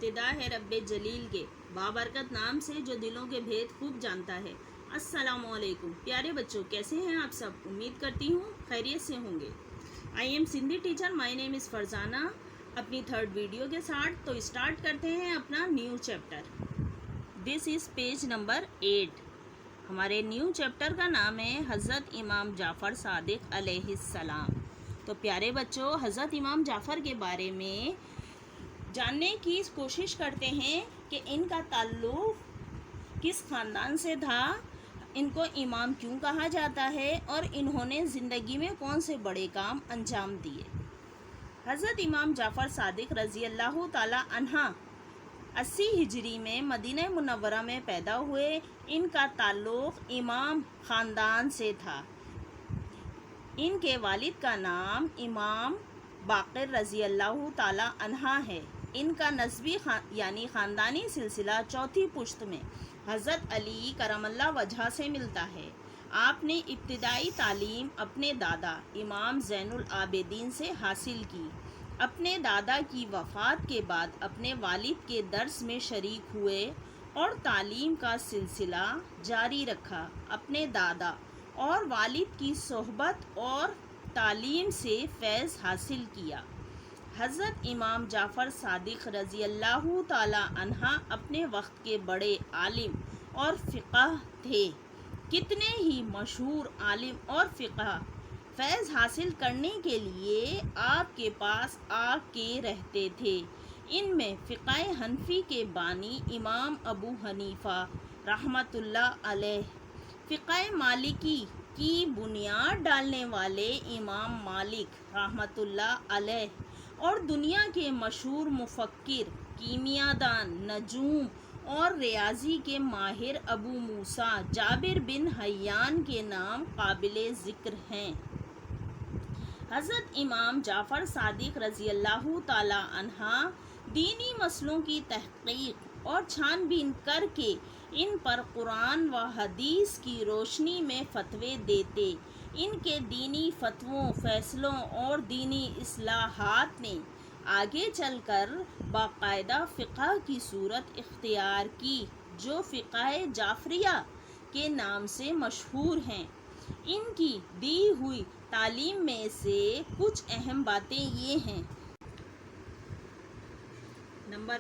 ابتدا ہے رب جلیل کے بابرکت نام سے جو دلوں کے بھید خوب جانتا ہے۔ السلام علیکم پیارے بچوں، کیسے ہیں آپ سب؟ امید کرتی ہوں خیریت سے ہوں گے۔ آئی ایم سندھی ٹیچر، مائی نیم از فرزانہ۔ اپنی تھرڈ ویڈیو کے ساتھ تو اسٹارٹ کرتے ہیں اپنا new chapter. This is page number 8۔ ہمارے نیو چیپٹر کا نام ہے حضرت امام جعفر صادق علیہ السلام۔ تو پیارے بچوں، حضرت امام جعفر کے بارے میں جاننے کی کوشش کرتے ہیں کہ ان کا تعلق کس خاندان سے تھا، ان کو امام کیوں کہا جاتا ہے، اور انہوں نے زندگی میں کون سے بڑے کام انجام دیے۔ حضرت امام جعفر صادق رضی اللہ تعالی عنہ 80 ہجری میں مدینہ منورہ میں پیدا ہوئے۔ ان کا تعلق امام خاندان سے تھا۔ ان کے والد کا نام امام باقر رضی اللہ تعالی عنہ ہے۔ ان کا نسبی یعنی خاندانی سلسلہ چوتھی پشت میں حضرت علی کرم اللہ وجہہ سے ملتا ہے۔ آپ نے ابتدائی تعلیم اپنے دادا امام زین العابدین سے حاصل کی۔ اپنے دادا کی وفات کے بعد اپنے والد کے درس میں شریک ہوئے اور تعلیم کا سلسلہ جاری رکھا۔ اپنے دادا اور والد کی صحبت اور تعلیم سے فیض حاصل کیا۔ حضرت امام جعفر صادق رضی اللہ تعالی عنہ اپنے وقت کے بڑے عالم اور فقیہ تھے۔ کتنے ہی مشہور عالم اور فقیہ فیض حاصل کرنے کے لیے آپ کے پاس آ کے رہتے تھے۔ ان میں فقہ حنفی کے بانی امام ابو حنیفہ رحمۃ اللہ علیہ، فقہ مالکی کی بنیاد ڈالنے والے امام مالک رحمۃ اللہ علیہ، اور دنیا کے مشہور مفکر، کیمیاء دان، نجوم اور ریاضی کے ماہر ابو موسیٰ جابر بن حیان کے نام قابل ذکر ہیں۔ حضرت امام جعفر صادق رضی اللہ تعالی عنہ دینی مسئلوں کی تحقیق اور چھان بین کر کے ان پر قرآن و حدیث کی روشنی میں فتوے دیتے۔ ان کے دینی فتووں، فیصلوں اور دینی اصلاحات نے آگے چل کر باقاعدہ فقہ کی صورت اختیار کی جو فقہ جعفریہ کے نام سے مشہور ہیں۔ ان کی دی ہوئی تعلیم میں سے کچھ اہم باتیں یہ ہیں۔ نمبر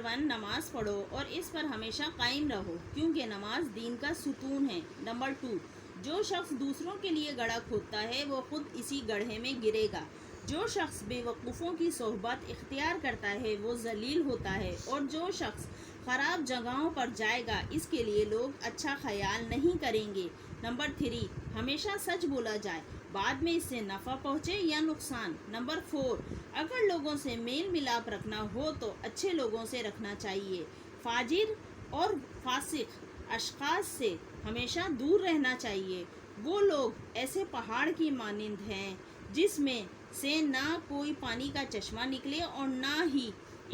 1، نماز پڑھو اور اس پر ہمیشہ قائم رہو کیونکہ نماز دین کا ستون ہے۔ نمبر 2، جو شخص دوسروں کے لیے گڑھا کھودتا ہے وہ خود اسی گڑھے میں گرے گا۔ جو شخص بے وقوفوں کی صحبت اختیار کرتا ہے وہ ذلیل ہوتا ہے، اور جو شخص خراب جگہوں پر جائے گا اس کے لیے لوگ اچھا خیال نہیں کریں گے۔ نمبر 3، ہمیشہ سچ بولا جائے، بعد میں اس سے نفع پہنچے یا نقصان۔ نمبر 4، اگر لوگوں سے میل ملاپ رکھنا ہو تو اچھے لوگوں سے رکھنا چاہیے۔ فاجر اور فاسق اشخاص سے ہمیشہ دور رہنا چاہیے۔ وہ لوگ ایسے پہاڑ کی مانند ہیں جس میں سے نہ کوئی پانی کا چشمہ نکلے اور نہ ہی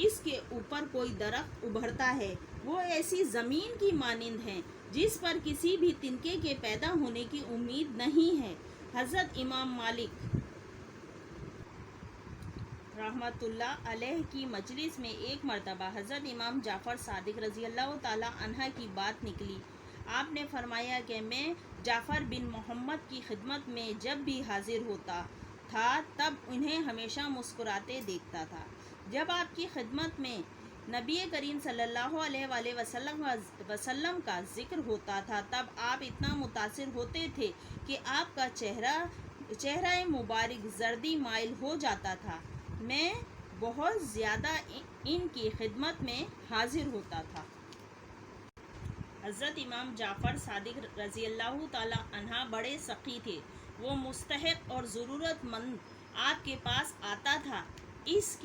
اس کے اوپر کوئی درخت ابھرتا ہے۔ وہ ایسی زمین کی مانند ہیں جس پر کسی بھی تنکے کے پیدا ہونے کی امید نہیں ہے۔ حضرت امام مالک رحمۃ اللہ علیہ کی مجلس میں ایک مرتبہ حضرت امام جعفر صادق رضی اللہ تعالی عنہ کی بات نکلی۔ آپ نے فرمایا کہ میں جعفر بن محمد کی خدمت میں جب بھی حاضر ہوتا تھا تب انہیں ہمیشہ مسکراتے دیکھتا تھا۔ جب آپ کی خدمت میں نبی کریم صلی اللہ علیہ وآلہ وسلم کا ذکر ہوتا تھا تب آپ اتنا متاثر ہوتے تھے کہ آپ کا چہرہ مبارک زردی مائل ہو جاتا تھا۔ میں بہت زیادہ ان کی خدمت میں حاضر ہوتا تھا۔ حضرت امام جعفر صادق رضی اللہ تعالی عنہ بڑے سخی تھے۔ وہ مستحق اور ضرورت مند آپ کے پاس آتا تھا، اس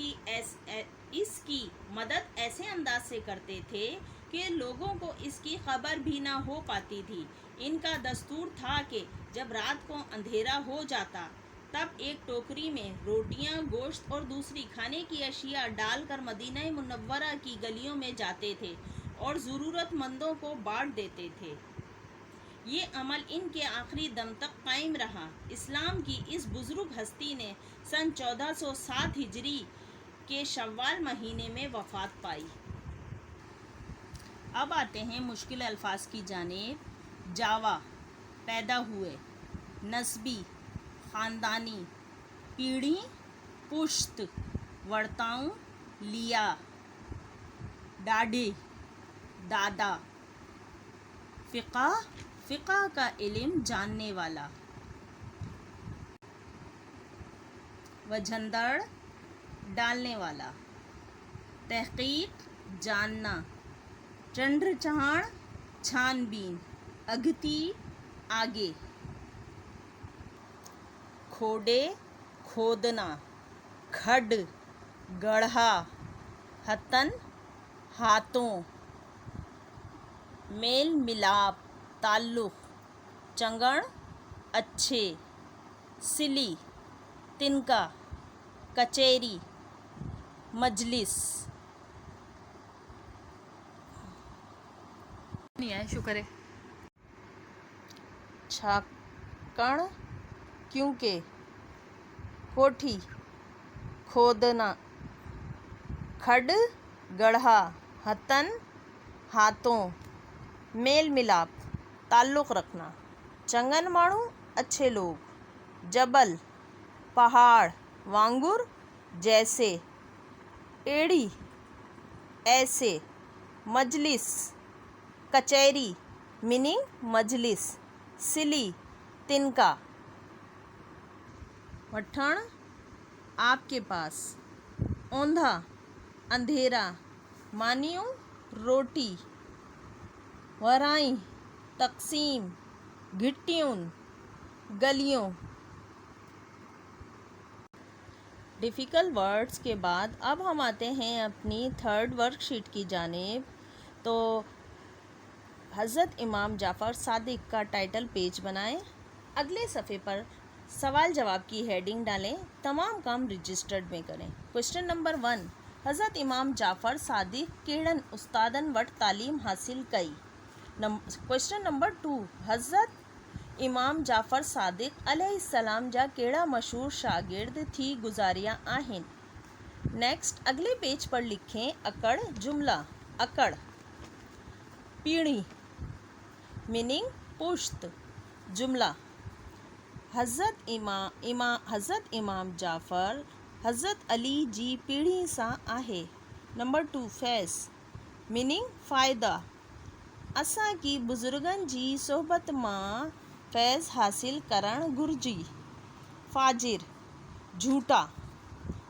کی مدد ایسے انداز سے کرتے تھے کہ لوگوں کو اس کی خبر بھی نہ ہو پاتی تھی۔ ان کا دستور تھا کہ جب رات کو اندھیرا ہو جاتا تب ایک ٹوکری میں روٹیاں، گوشت اور دوسری کھانے کی اشیاء ڈال کر مدینہ منورہ کی گلیوں میں جاتے تھے اور ضرورت مندوں کو بانٹ دیتے تھے۔ یہ عمل ان کے آخری دم تک قائم رہا۔ اسلام کی اس بزرگ ہستی نے سن 1407 ہجری کے شوال مہینے میں وفات پائی۔ اب آتے ہیں مشکل الفاظ کی جانب۔ جاوا پیدا ہوئے، نسبی خاندانی، پیڑھی پشت، ورتاؤں لیا، ڈاڈے دادا، فقہ کا علم جاننے والا، وجھندڑ ڈالنے والا، تحقیق جاننا، چنڈر چاڑ چھان بین، اگتی آگے، کھوڈے کھودنا، کھڈ گڑھا، ہتن ہاتھوں، میل ملاپ تعلق، چنگڑ اچھے، سلی تنکا، کچہری مجلس۔ نہیں ہے شکر ہے۔ چھاکن کیونکہ، کوٹھی کھودنا، کھڈ گڑھا، ہتن ہاتھوں، میل ملاپ تعلق رکھنا، چنگن ماڑو اچھے لوگ، جبل پہاڑ، وانگور جیسے، ایڑی ایسے، مجلس کچہری میننگ مجلس، سلی تنکا، وٹھن آپ کے پاس، اوندھا اندھیرا، مانیوں روٹی، ورائیں تقسیم، گھٹیوں گلیوں۔ ڈیفیکلٹ ورڈز کے بعد اب ہم آتے ہیں اپنی تھرڈ ورک شیٹ کی جانب۔ تو حضرت امام جعفر صادق کا ٹائٹل پیج بنائیں، اگلے صفحے پر سوال جواب کی ہیڈنگ ڈالیں، تمام کام رجسٹرڈ میں کریں۔ کوشچن نمبر 1، حضرت امام جعفر صادق کیڑن استادن وٹ تعلیم حاصل کئی۔ کوشچن نمبر 2، حضرت امام جعفر صادق علیہ السلام جا کیڑا مشہور شاگرد تھی گزاریاں آہن۔ نیکسٹ اگلے پیج پر لکھیں اکڑ جملہ، اکڑ پیڑھی میننگ پشت، جملہ حضرت امام جعفر حضرت علی جی پیڑھی ساں آہے۔ نمبر 2، فیض میننگ فائدہ، اساں کی بزرگن جی صحبت ماں فیض حاصل کرن گرجی۔ فاجر جھوٹا،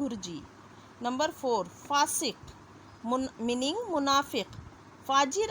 گرجی۔ نمبر 4، فاسق میننگ منافق، فاجر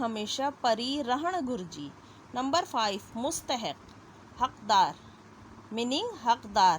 ہمیشہ پری رہن گرجی۔ نمبر 5، مستحق حقدار میننگ حقدار،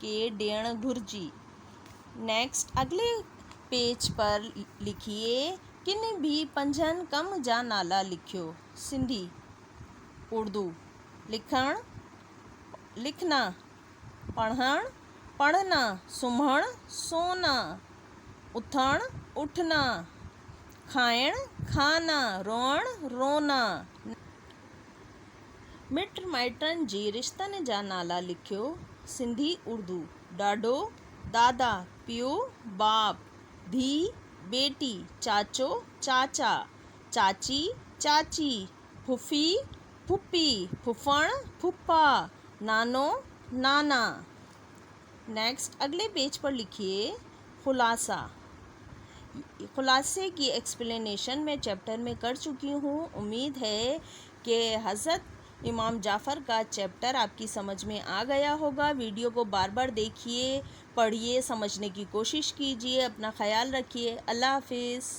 کے ڈیݨ گرجی۔ نیکسٹ اگلے پیج پر لکھیے کن بھی پنجن کم جا نالا لکھیو۔ سندھی اردو، لکھن لکھنا، پڑھن پڑھنا، سمہن سونا، اٹھن اٹھنا، کھائن کھانا، روئن رونا۔ مٹ مائٹن جی رشتن جا نالا لکھیو۔ سندھی اردو، ڈاڈو دادا، پیو باپ، دھی بیٹی، چاچو چاچا، چاچی چاچی، پھوپھی پھوپھی، پھوپھڑ پھوپھا، نانو نانا۔ نیکسٹ اگلے پیج پر لکھیے خلاصہ۔ خلاصے کی ایکسپلینیشن میں چیپٹر میں کر چکی ہوں۔ امید ہے کہ حضرت امام جعفر کا چیپٹر آپ کی سمجھ میں آ گیا ہوگا۔ ویڈیو کو بار بار دیکھیے، پڑھیے، سمجھنے کی کوشش کیجیے۔ اپنا خیال رکھیے۔ اللہ حافظ۔